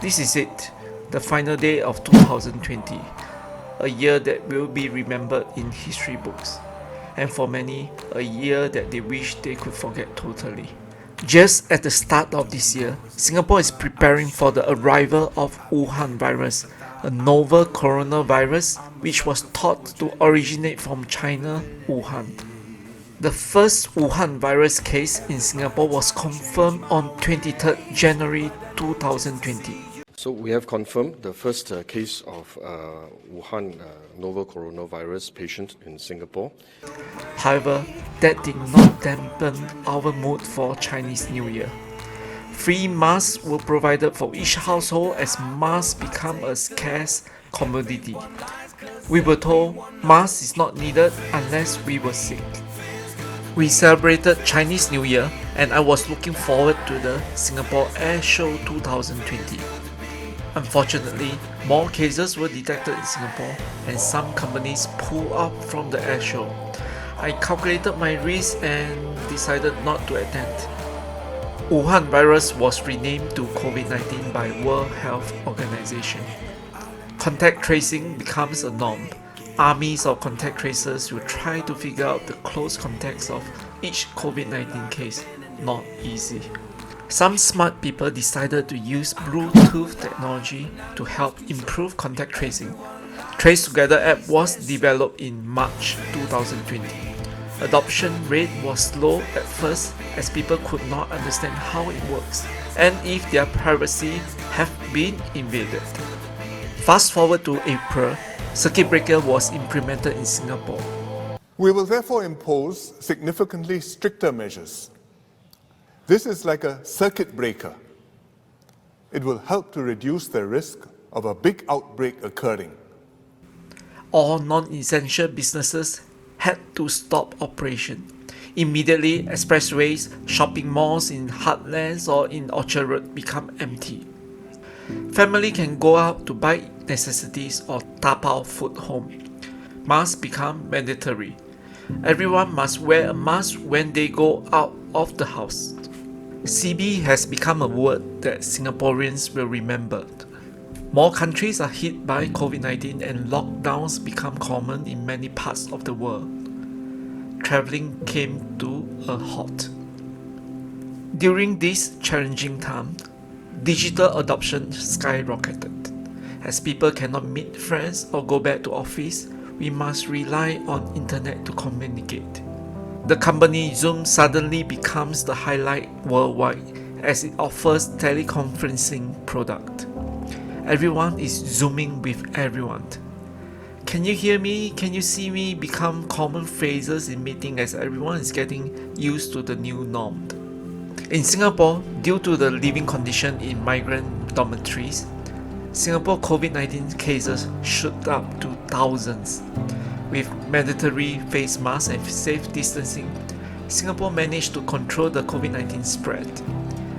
This is it, the final day of 2020, a year that will be remembered in history books, and for many, a year that they wish they could forget totally. Just at the start of this year, Singapore is preparing for the arrival of Wuhan virus, a novel coronavirus which was thought to originate from China, Wuhan. The first Wuhan virus case in Singapore was confirmed on 23rd January 2020. So we have confirmed the first case of Wuhan novel coronavirus patient in Singapore. However, that did not dampen our mood for Chinese New Year. Free masks were provided for each household as masks become a scarce commodity. We were told masks is not needed unless we were sick. We celebrated Chinese New Year and I was looking forward to the Singapore Air Show 2020. Unfortunately, more cases were detected in Singapore and some companies pulled out from the air show. I calculated my risk and decided not to attend. Wuhan virus was renamed to COVID-19 by World Health Organization. Contact tracing becomes a norm. Armies of contact tracers will try to figure out the close contacts of each COVID-19 case. Not easy. Some smart people decided to use Bluetooth technology to help improve contact tracing. Trace Together app was developed in March 2020. Adoption rate was slow at first as people could not understand how it works and if their privacy have been invaded. Fast forward to April, circuit breaker was implemented in Singapore. We will therefore impose significantly stricter measures. This is like a circuit breaker. It will help to reduce the risk of a big outbreak occurring. All non-essential businesses had to stop operation. Immediately, expressways, shopping malls in heartlands or in Orchard Road become empty. Family can go out to buy necessities or tapao food home. Masks become mandatory. Everyone must wear a mask when they go out of the house. CB has become a word that Singaporeans will remember. More countries are hit by COVID-19 and lockdowns become common in many parts of the world. Travelling came to a halt. During this challenging time, digital adoption skyrocketed. As people cannot meet friends or go back to office, we must rely on internet to communicate. The company Zoom suddenly becomes the highlight worldwide as it offers teleconferencing product. Everyone is zooming with everyone. Can you hear me? Can you see me? Become common phrases in meeting as everyone is getting used to the new norm. In Singapore, due to the living condition in migrant dormitories, Singapore COVID-19 cases shoot up to thousands. With mandatory face masks and safe distancing, Singapore managed to control the COVID-19 spread.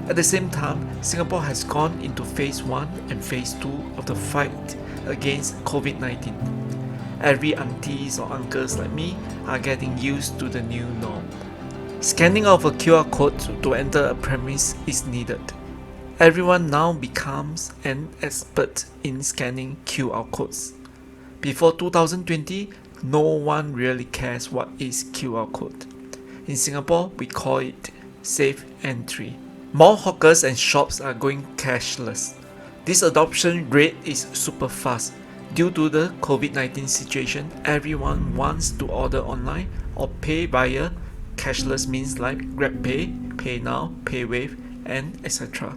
At the same time, Singapore has gone into phase 1 and phase 2 of the fight against COVID-19. Every aunties or uncles like me are getting used to the new norm. Scanning of a QR code to enter a premise is needed. Everyone now becomes an expert in scanning QR codes. Before 2020, no one really cares what is QR code. In Singapore, we call it safe entry. More hawkers and shops are going cashless. This adoption rate is super fast. Due to the COVID-19 situation, everyone wants to order online or pay via cashless means like GrabPay, PayNow, PayWave, and etc.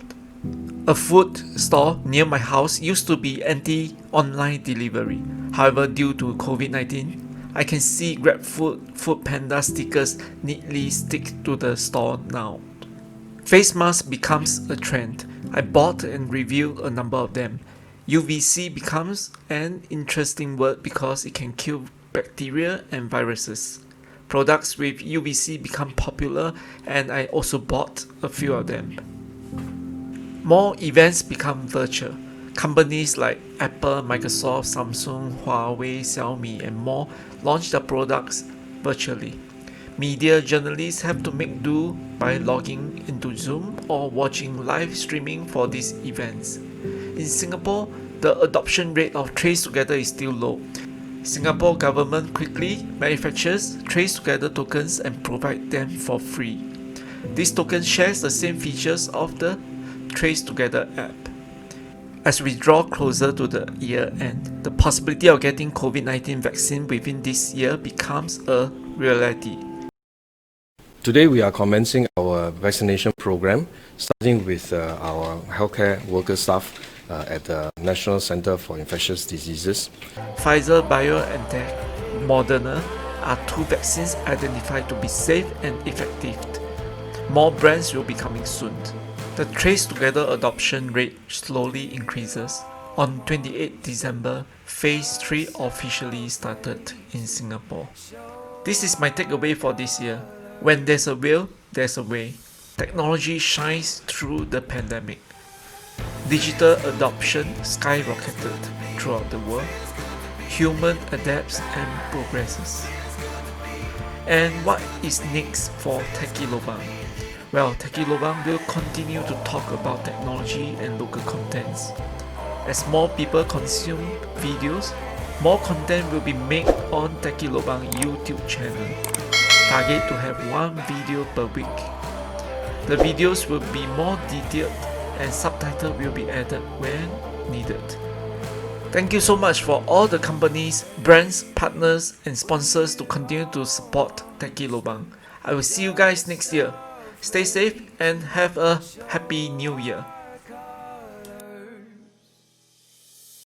A food store near my house used to be anti-online delivery. However, due to COVID-19, I can see GrabFood, Foodpanda stickers neatly stick to the store now. Face mask becomes a trend. I bought and reviewed a number of them. UVC becomes an interesting word because it can kill bacteria and viruses. Products with UVC become popular and I also bought a few of them. More events become virtual. Companies like Apple, Microsoft, Samsung, Huawei, Xiaomi and more launch their products virtually. Media journalists have to make do by logging into Zoom or watching live streaming for these events. In Singapore, the adoption rate of Trace Together is still low. Singapore government quickly manufactures Trace Together tokens and provide them for free. This token shares the same features of the Trace Together app. As we draw closer to the year end, the possibility of getting COVID-19 vaccine within this year becomes a reality. Today we are commencing our vaccination program, starting with our healthcare worker staff at the National Center for Infectious Diseases. Pfizer, BioNTech, Moderna are two vaccines identified to be safe and effective. More brands will be coming soon. The Trace Together adoption rate slowly increases. On 28 December, Phase 3 officially started in Singapore. This is my takeaway for this year. When there's a will, there's a way. Technology shines through the pandemic. Digital adoption skyrocketed throughout the world. Human adapts and progresses. And what is next for Techie Lobang? Well, Techie Lobang will continue to talk about technology and local contents. As more people consume videos, more content will be made on Techie Lobang YouTube channel. Target to have one video per week. The videos will be more detailed and subtitles will be added when needed. Thank you so much for all the companies, brands, partners and sponsors to continue to support Techie Lobang. I will see you guys next year. Stay safe and have a happy new year.